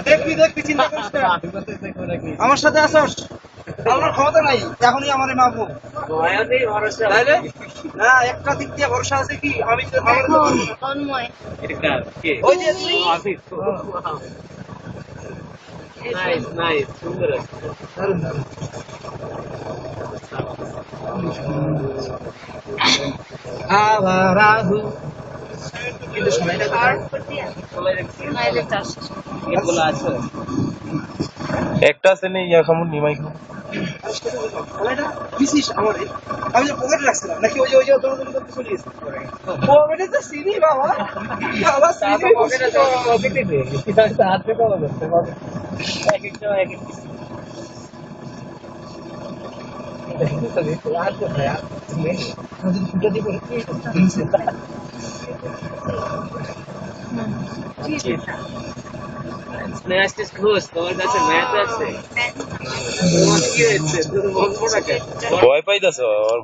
দেখবি দেখবি চিন্তা করিস না। আমার সাথে আসস আমার ক্ষমতা নাই এখনই আমারে মারবো তাইলে না একটা দিক দিয়ে ভরসা আছে কি আমি যদি আমার তন্ময় ওই যে তুই নাইস নাইস সুন্দর আছে দারুণ দারুণ আবার রাহু কিন্তু সময়টা আর কোথায় নাইলে চাষ এগুলো আছে একটা আছে নেই ইয়া খামুন নিমাই খামুন সময়টা বিশিস আমারে আমি যে পকেটে রাখছিলাম নাকি ওই যে তোর করতে চলে গেছে পকেটে তো সিনি বাবা বাবা সিনি পকেটে তো পকেটে দে হাত থেকে হবে এক একটা এক এক ফুটা দিয়ে পরে ম্যাথ ইজ ক্লোজ তোমার কাছে ম্যাথ আছে তোমার কি হয়েছে তুমি বলবো না কেন ভয় পাইতাছ ওর